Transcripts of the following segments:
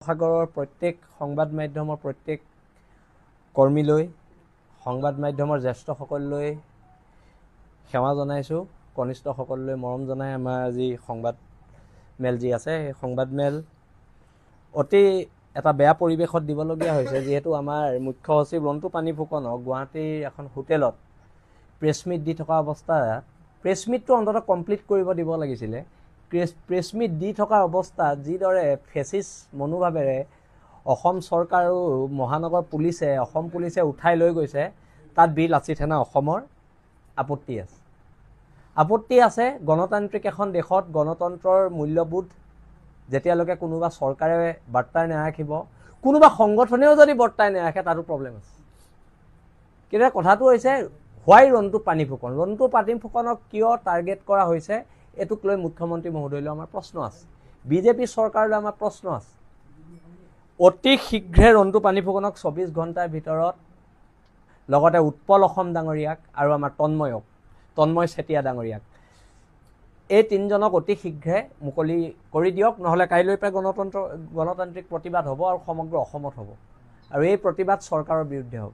সাগৰৰ প্ৰত্যেক সংবাদ মাধ্যমৰ প্ৰত্যেক কৰ্মীলৈ সংবাদ মাধ্যমৰ জ্যেষ্ঠসকললৈ সেৱা জনাইছোঁ, কনিষ্ঠসকললৈ মৰম জনাই আমাৰ আজি সংবাদ মেল যি আছে সেই সংবাদ মেল অতি এটা বেয়া পৰিৱেশত দিবলগীয়া হৈছে, যিহেতু আমাৰ মুখ্য সচিব ৰন্টু পানী ফুকনক গুৱাহাটীৰ এখন হোটেলত প্ৰেছ মিট দি থকা অৱস্থাত প্ৰেছ মিটটো অন্ততঃ কমপ্লিট কৰিব দিব লাগিছিলে। প্ৰেছ মিট দি থকা অৱস্থাত যিদৰে ফেচিছ মনোভাৱেৰে অসম চৰকাৰ আৰু মহানগৰ পুলিচে অসম পুলিচে উঠাই লৈ গৈছে, তাত বীৰ লাচিত সেনা অসমৰ আপত্তি আছে। গণতান্ত্ৰিক এখন দেশত গণতন্ত্ৰৰ মূল্যবোধ যেতিয়ালৈকে কোনোবা চৰকাৰে বাৰ্তাই নাৰাখিব, কোনোবা সংগঠনেও যদি বাৰ্তাই নাৰাখে, তাতো প্ৰব্লেম আছে। কিন্তু কথাটো হৈছে হোৱাই ৰন্টু পানী ফুকনক কিয় টাৰ্গেট কৰা হৈছে, এইটোক লৈ মুখ্যমন্ত্ৰী মহোদয়লৈ আমাৰ প্ৰশ্ন আছে, বিজেপি চৰকাৰলৈ আমাৰ প্ৰশ্ন আছে। অতি শীঘ্ৰে ৰন্টু পানী ফুকনক 24 ঘণ্টাৰ ভিতৰত, লগতে উৎপল অসম ডাঙৰীয়াক আৰু আমাৰ তন্ময় চেতিয়া ডাঙৰীয়াক, এই তিনিজনক অতি শীঘ্ৰে মুকলি কৰি দিয়ক, নহ'লে কাইলৈৰ পৰা গণতান্ত্ৰিক প্ৰতিবাদ হ'ব আৰু সমগ্ৰ অসমত হ'ব, আৰু এই প্ৰতিবাদ চৰকাৰৰ বিৰুদ্ধে হ'ব।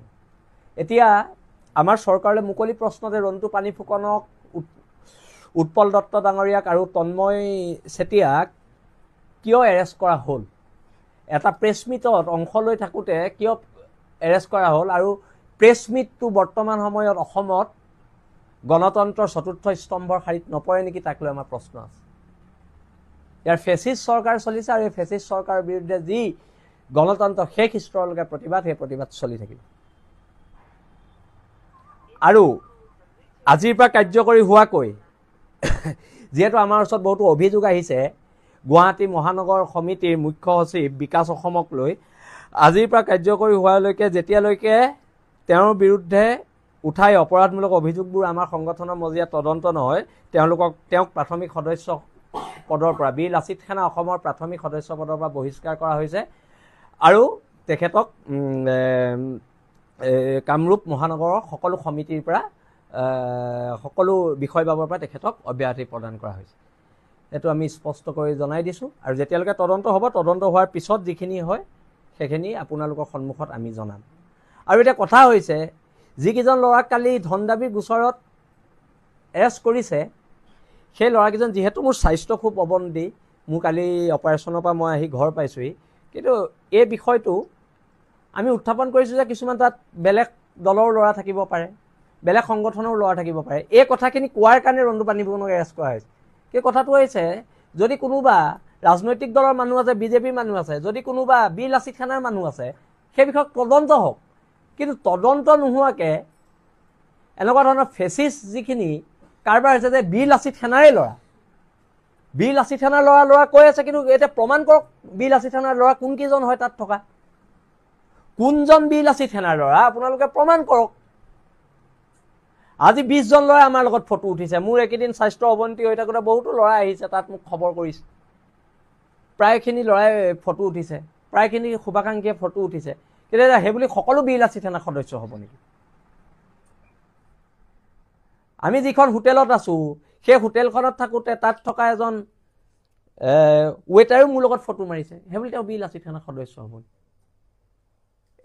এতিয়া আমাৰ চৰকাৰলৈ মুকলি প্ৰশ্নতে ৰন্টু পানী ফুকনক, উৎপল দত্ত ডাঙৰীয়াক আৰু তন্ময় চেতিয়াক কিয় এৰেষ্ট কৰা হ'ল, এটা প্ৰেছ মিটত অংশ লৈ থাকোঁতে কিয় এৰেষ্ট কৰা হ'ল, আৰু প্ৰেছ মিটটো বৰ্তমান সময়ত অসমত গণতন্ত্ৰৰ চতুৰ্থ স্তম্ভৰ শাৰীত নপৰে নেকি, তাক লৈ আমাৰ প্ৰশ্ন আছে। ইয়াৰ ফেচিছ চৰকাৰ চলিছে, আৰু এই ফেচিছ চৰকাৰৰ বিৰুদ্ধে যি গণতন্ত্ৰৰ শেষ স্তৰলৈকে প্ৰতিবাদ, সেই প্ৰতিবাদ চলি থাকিব। আৰু আজিৰ পৰা কাৰ্যকৰী হোৱাকৈ যিহেতু আমাৰ ওচৰত বহুতো অভিযোগ আহিছে গুৱাহাটী মহানগৰ সমিতিৰ মুখ্য সচিব বিকাশ অসমক লৈ, আজিৰ পৰা কাৰ্যকৰী হোৱালৈকে যেতিয়ালৈকে তেওঁৰ বিৰুদ্ধে উঠাই অপৰাধমূলক অভিযোগবোৰ আমাৰ সংগঠনৰ মজিয়াত তদন্ত নহয়, তেওঁক প্ৰাথমিক সদস্য পদৰ পৰা, বীৰ লাচিত সেনা অসমৰ প্ৰাথমিক সদস্য পদৰ পৰা বহিষ্কাৰ কৰা হৈছে, আৰু তেখেতক কামৰূপ মহানগৰৰ সকলো সমিতিৰ পৰা সকলো বিষয়বাবৰ পৰা তেখেতক অব্যাহতি প্ৰদান কৰা হৈছে। এইটো আমি স্পষ্ট কৰি জনাই দিছোঁ, আৰু যেতিয়ালৈকে তদন্ত হ'ব, তদন্ত হোৱাৰ পিছত যিখিনি হয় সেইখিনি আপোনালোকৰ সন্মুখত আমি জনাম। আৰু এতিয়া কথা হৈছে, যিকেইজন ল'ৰাক কালি ধন দাবীৰ গোচৰত এৰেষ্ট কৰিছে, সেই ল'ৰাকেইজন, যিহেতু মোৰ স্বাস্থ্য খুব অৱনতি, মোৰ কালি অপাৰেশ্যনৰ পৰা মই আহি ঘৰ পাইছোঁহি, কিন্তু এই বিষয়টো আমি উত্থাপন কৰিছোঁ যে কিছুমান তাত বেলেগ দলৰ ল'ৰা থাকিব পাৰে, বেলেগ সংগঠনৰ ল'ৰা থাকিব পাৰে, এই কথাখিনি কোৱাৰ কাৰণে ৰন্টু পানী ফুকনক এৰেষ্ট কৰা হৈছে। সেই কথাটো হৈছে, যদি কোনোবা ৰাজনৈতিক দলৰ মানুহ আছে, বিজেপিৰ মানুহ আছে, যদি কোনোবা বীৰ লাচিত সেনাৰ মানুহ আছে, সেই বিষয়ত তদন্ত হওক। কিন্তু তদন্ত নোহোৱাকৈ এনেকুৱা ধৰণৰ ফেচিছ যিখিনি কাৰবাৰ হৈছে, যে বীৰ লাচিত সেনাৰে ল'ৰা, বীৰ লাচিত সেনাৰ ল'ৰা কৈ আছে, কিন্তু এতিয়া প্ৰমাণ কৰক বীৰ লাচিত সেনাৰ ল'ৰা কোনকেইজন হয় তাত থকা, কোনজন বীৰ লাচিত সেনাৰ ল'ৰা আপোনালোকে প্ৰমাণ কৰক। আজি 20 জন ল'ৰাই আমাৰ লগত ফটো উঠিছে, মোৰ একেদিন স্বাস্থ্য অৱনতি হৈ থাকোঁতে বহুতো ল'ৰাই আহিছে, তাত মোক খবৰ কৰিছে, প্ৰায়খিনি ল'ৰাই ফটো উঠিছে, প্ৰায়খিনি শুভাকাংক্ষীয়ে ফটো উঠিছে, কিন্তু সেইবুলি সকলো বীৰ লাচিত সেনা সদস্য হ'ব নেকি? আমি যিখন হোটেলত আছোঁ, সেই হোটেলখনত থাকোঁতে তাত থকা এজন ৱেটাৰেও মোৰ লগত ফটো মাৰিছে, সেইবুলি তেওঁ বীৰ লাচিত সেনা সদস্য হ'ব নেকি?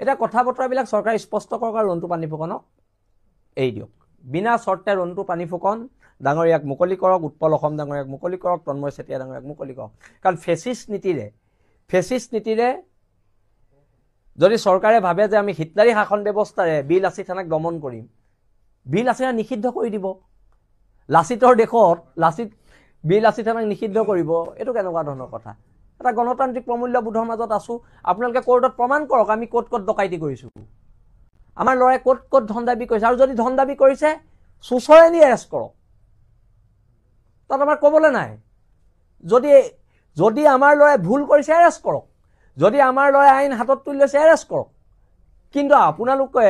এতিয়া কথা বতৰাবিলাক চৰকাৰে স্পষ্ট কৰক, আৰু ৰন্টু পানী ফুকনক এৰি দিয়ক। বিনা চৰ্তে ৰন্টু পানী ফুকন ডাঙৰীয়াক মুকলি কৰক, উৎপল অসম ডাঙৰীয়াক মুকলি কৰক, তন্ময় চেতিয়া ডাঙৰীয়াক মুকলি কৰক। কাৰণ ফেচিছ নীতিৰে যদি চৰকাৰে ভাবে যে আমি হিটলাৰী শাসন ব্যৱস্থাৰে বীৰ লাচিত সেনাক দমন কৰিম, বীৰ লাচিত সেনাক নিষিদ্ধ কৰি দিব, লাচিতৰ দেশত বীৰ লাচিত সেনাক নিষিদ্ধ কৰিব, এইটো কেনেকুৱা ধৰণৰ কথা? এটা গণতান্ত্ৰিক প্ৰমূল্যবোধৰ মাজত আছোঁ, আপোনালোকে কোৰ্টত প্ৰমাণ কৰক আমি ক'ত ডকাইতি কৰিছোঁ, আমাৰ ল'ৰাই ক'ত ধন দাবী কৰিছে, আৰু যদি ধন দাবী কৰিছে চুচৰাই নি এৰেষ্ট কৰক, তাত আমাৰ ক'বলৈ নাই। যদি আমাৰ ল'ৰাই ভুল কৰিছে এৰেষ্ট কৰক, যদি আমাৰ ল'ৰাই আইন হাতত তুলি লৈছে এৰেষ্ট কৰক। কিন্তু আপোনালোকে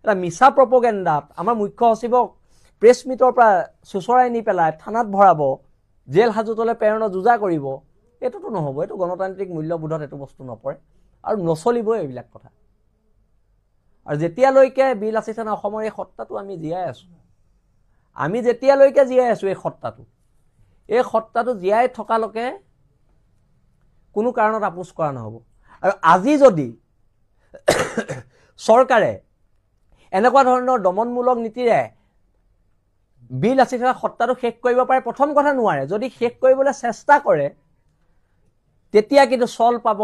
এটা মিছা প্ৰপগেণ্ডাত আমাৰ মুখ্য সচিবক প্ৰেছ মিটৰ পৰা চুচৰাই নি পেলাই থানাত ভৰাব, জেল হাজতলৈ প্ৰেৰণৰ যোজা কৰিব, এইটোতো নহ'ব। এইটো গণতান্ত্ৰিক মূল্যবোধত এইটো বস্তু নপৰে, আৰু নচলিবই এইবিলাক কথা। আৰু যেতিয়ালৈকে বীৰ লাচিত সেনা অসমৰ এই সত্তাটো আমি জীয়াই আছোঁ, আমি যেতিয়ালৈকে জীয়াই আছোঁ, এই সত্তাটো জীয়াই থকালৈকে কোনো কাৰণত আপোচ কৰা নহ'ব। আৰু আজি যদি চৰকাৰে এনেকুৱা ধৰণৰ দমনমূলক নীতিৰে বিল আছি থকা সত্তাটো শেষ কৰিব পাৰে, প্ৰথম কথা নোৱাৰে। যদি শেষ কৰিবলৈ চেষ্টা কৰে তেতিয়া কিন্তু চল পাব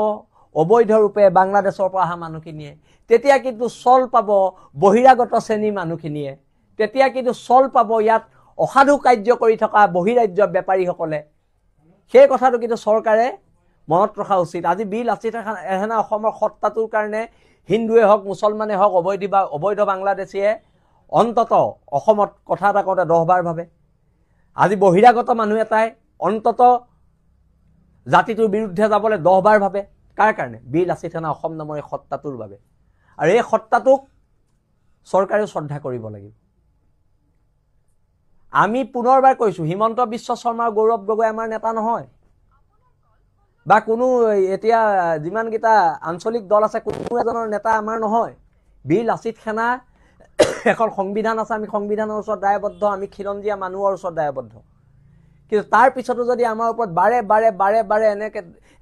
অবৈধ ৰূপে বাংলাদেশৰ পৰা অহা মানুহখিনিয়ে, তেতিয়া কিন্তু চল পাব বহিৰাগত শ্ৰেণীৰ মানুহখিনিয়ে, তেতিয়া কিন্তু চল পাব ইয়াত অসাধু কাৰ্য কৰি থকা বহিৰাজ্যৰ বেপাৰীসকলে। সেই কথাটো কিন্তু চৰকাৰে মনত ৰখা উচিত। আজি বিল আছি থকা অসমৰ সত্তাটোৰ কাৰণে হিন্দুৱে হওক মুছলমানে হওক অবৈধ বাংলাদেশীয়ে অন্তত অসমত কথা এটা কওঁতে 10 বাৰ ভাবে। আজি বহিৰাগত মানুহ এটাই অন্তত জাতিটোৰ বিৰুদ্ধে যাবলৈ 10 বাৰ ভাবে। কাৰ কাৰণে? বিল আছি থকা অসম নামৰ এই সত্তাটোৰ বাবে। আৰু এই সত্তাটোক চৰকাৰেও শ্ৰদ্ধা কৰিব লাগিব। আমি পুনৰবাৰ কৈছোঁ, হিমন্ত বিশ্ব শৰ্মা গৌৰৱ গগৈ আমাৰ নেতা নহয়, বা কোনো এতিয়া যিমানকেইটা আঞ্চলিক দল আছে কোনো এজনৰ নেতা আমাৰ নহয়। বিল লাচিত সেনা এখন সংবিধান আছে, আমি সংবিধানৰ ওচৰত দায়বদ্ধ, আমি খিলঞ্জীয়া মানুহৰ ওচৰত দায়বদ্ধ। কিন্তু তাৰ পিছতো যদি আমাৰ ওপৰত বাৰে বাৰে বাৰে বাৰে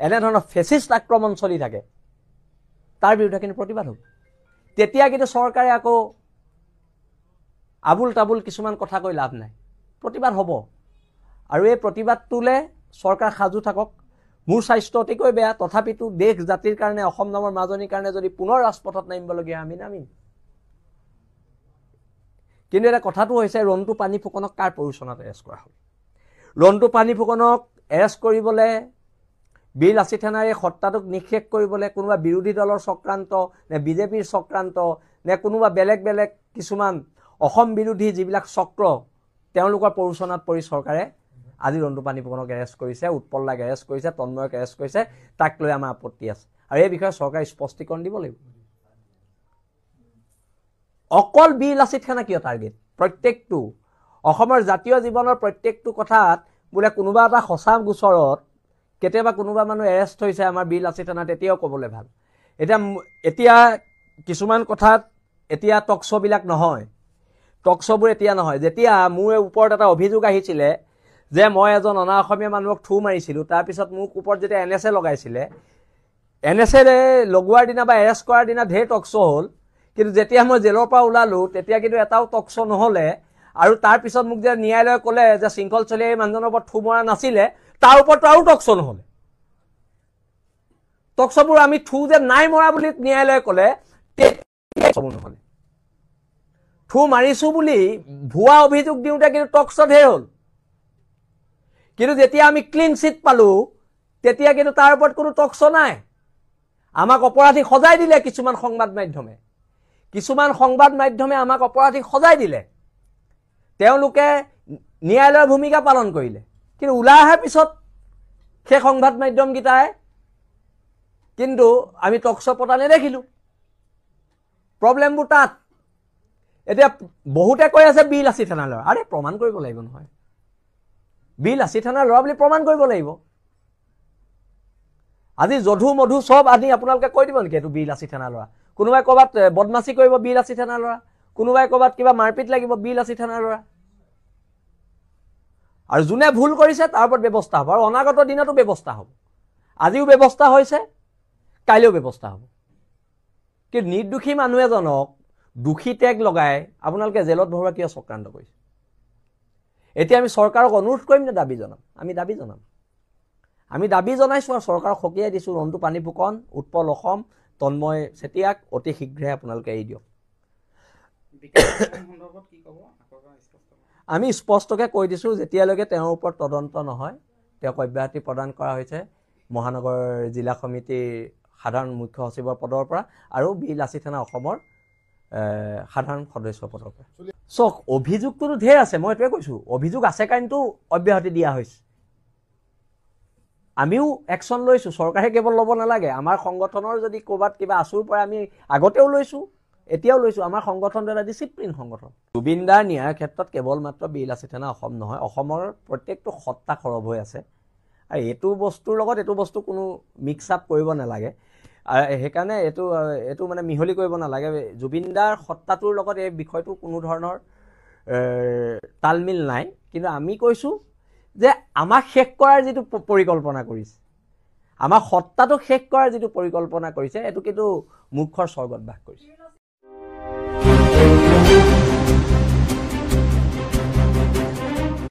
এনেধৰণৰ ফেচিষ্ট আক্ৰমণ চলি থাকে, তাৰ বিৰুদ্ধে কিন্তু প্ৰতিবাদ হ'ব। তেতিয়া কিন্তু চৰকাৰে আকৌ আবুল তাবুল কিছুমান কথা কৈ লাভ নাই, প্ৰতিবাদ হ'ব। আৰু এই প্ৰতিবাদটোলে চৰকাৰ সাজু থাকক। মোৰ স্বাস্থ্য অতিকৈ বেয়া, তথাপিতো দেশ জাতিৰ কাৰণে, অসম নামৰ মাজনীৰ কাৰণে যদি পুনৰ ৰাজপথত নামিবলগীয়া আমি নামিম। কিন্তু এটা কথাটো হৈছে, ৰন্টু পানী ফুকনক কাৰ প্ৰৰোচনাত এৰেষ্ট কৰা হ'ল? ৰন্টু পানী ফুকনক এৰেষ্ট কৰিবলৈ, বিল লাচিত সেনাৰ এই সত্তাটোক নিষেধ কৰিবলৈ কোনোবা বিৰোধী দলৰ চক্ৰান্ত নে বিজেপিৰ চক্ৰান্ত নে কোনোবা বেলেগ বেলেগ কিছুমান অসম বিৰোধী যিবিলাক চক্ৰ, তেওঁলোকৰ প্ৰৰোচনাত পৰি চৰকাৰে আজি ৰন্টু পানী ফুকনক এৰেষ্ট কৰিছে, উৎপল দাক এৰেষ্ট কৰিছে, তন্ময়ক এৰেষ্ট কৰিছে। তাক লৈ আমাৰ আপত্তি আছে আৰু এই বিষয়ে চৰকাৰে স্পষ্টীকৰণ দিব লাগিব। অকল বিল লাচিত সেনা কিয় টাৰ্গেট? প্ৰত্যেকটো অসমৰ জাতীয় জীৱনৰ প্ৰত্যেকটো কথাত বোলে কোনোবা এটা সঁচা গোচৰত কেতিয়াবা কোনোবা মানুহ এৰেষ্ট হৈছে আমাৰ বিল লাচিত সেনা, তেতিয়াও ক'বলৈ ভাল। এতিয়া কিছুমান কথাত এতিয়া টক শ্ব'বিলাক নহয়, টক শ্ব'বোৰ এতিয়া নহয়। যেতিয়া মোৰ ওপৰত এটা অভিযোগ আহিছিলে যে মই এজন অনা অসমীয়া মানুহক থু মাৰিছিলোঁ, তাৰপিছত মোক ওপৰত যেতিয়া NSA লগাইছিলে, NSA লগোৱাৰ দিনা বা এৰেষ্ট কৰাৰ দিনা ঢেৰ টক শ্ব' হ'ল, কিন্তু যেতিয়া মই জেলৰ পৰা ওলালোঁ তেতিয়া কিন্তু এটাও টক শ্ব' নহ'লে। আৰু তাৰপিছত মোক যে ন্যায়ালয়ে ক'লে যে শৃংখল চলিয়াই মানুহজনৰ ওপৰত থু মৰা নাছিলে, তাৰ ওপৰতো আৰু টক শ্ব' নহ'লে। টক শ্ব'বোৰ আমি থু যে নাই মৰা বুলি ন্যায়ালয়ে ক'লে, তেতিয়া নহ'লে। থু মাৰিছোঁ বুলি ভুৱা অভিযোগ দিওঁতে কিন্তু টক শ্ব' ঢেৰ হ'ল। কিন্তু যেতিয়া আমি ক্লিন চিট পালোঁ, তেতিয়া কিন্তু তাৰ ওপৰত কোনো টক শ্ব' নাই। আমাক অপৰাধী সজাই দিলে কিছুমান সংবাদ মাধ্যমে আমাক অপৰাধীক সজাই দিলে। তেওঁলোকে ন্যায়ালয়ৰ ভূমিকা পালন কৰিলে, কিন্তু ওলাই অহাৰ পিছত সেই সংবাদ মাধ্যমকেইটাই কিন্তু আমি টক শ্ব' পতা নেদেখিলোঁ। প্ৰব্লেমবোৰ তাত। এতিয়া বহুতে কৈ আছে বিল লাচিত সেনাৰ ল'ৰা। আৰে প্ৰমাণ কৰিব লাগিব নহয়, বিল লাচিত সেনাৰ ল'ৰা বুলি প্ৰমাণ কৰিব লাগিব। আজি যধু মধু চব আনি আপোনালোকে কৈ দিব নেকি এইটো বিল লাচিত সেনাৰ ল'ৰা? কোনোবাই ক'ৰবাত বদমাচি কৰিব, বিল লাচিত সেনাৰ ল'ৰা। কোনোবাই ক'ৰবাত কিবা মাৰপিট লাগিব, বিল লাচিত সেনাৰ ল'ৰা। আৰু যোনে ভুল কৰিছে তাৰ ওপৰত ব্যৱস্থা হ'ব, আৰু অনাগত দিনতো ব্যৱস্থা হ'ব। আজিও ব্যৱস্থা হৈছে, কাইলৈও ব্যৱস্থা হ'ব। কিন্তু নিৰ্দোষী মানুহ এজনক দোষী টেগ লগাই আপোনালোকে জেলত ভৰোৱা কিয় চক্ৰান্ত কৰিছে? এতিয়া আমি চৰকাৰক অনুৰোধ কৰিম নে দাবী জনাম? আমি দাবী জনাইছোঁ আৰু চৰকাৰক সকীয়াই দিছোঁ, ৰন্টু পানী ফুকন, উৎপল অসম, তন্ময় চেতিয়াক অতি শীঘ্ৰে আপোনালোকে এৰি দিয়ক। আমি স্পষ্টকৈ কৈ দিছোঁ, যেতিয়ালৈকে তেওঁৰ ওপৰত তদন্ত নহয় তেওঁক অব্যাহতি প্ৰদান কৰা হৈছে মহানগৰ জিলা সমিতিৰ সাধাৰণ মুখ্য সচিবৰ পদৰ পৰা আৰু বিল লাচিত সেনা অসমৰ সাধাৰণ সদস্য পদৰ পৰা। চাওক, অভিযোগটোতো ঢেৰ আছে, মই এইটোৱে কৈছোঁ। অভিযোগ আছে কাৰণেতো অব্যাহতি দিয়া হৈছে। আমিও একশ্যন লৈছোঁ, চৰকাৰে কেৱল ল'ব নালাগে। আমাৰ সংগঠনৰ যদি ক'ৰবাত কিবা আঁচুৰ পৰা আমি আগতেও লৈছোঁ, এতিয়াও লৈছোঁ। আমাৰ সংগঠনটো এটা ডিচিপ্লিন সংগঠন। জুবিন দাৰ ন্যায়ৰ ক্ষেত্ৰত কেৱল মাত্ৰ বিল লাচিত সেনা অসম নহয়, অসমৰ প্ৰত্যেকটো সত্তা সৰব হৈ আছে। আৰু এইটো বস্তুৰ লগত এইটো বস্তু কোনো মিক্স আপ কৰিব নালাগে। সেইকাৰণে এইটো মানে মিহলি কৰিব নালাগে। জুবিন দাৰ সত্তাটোৰ লগত এই বিষয়টো কোনো ধৰণৰ তালমিল নাই। কিন্তু আমি কৈছোঁ যে আমাক শেষ কৰাৰ যিটো পৰিকল্পনা কৰিছে, আমাৰ সত্তাটোক শেষ কৰাৰ যিটো পৰিকল্পনা কৰিছে এইটো কিন্তু মূৰ্খৰ স্বৰ্গত বাস কৰিছে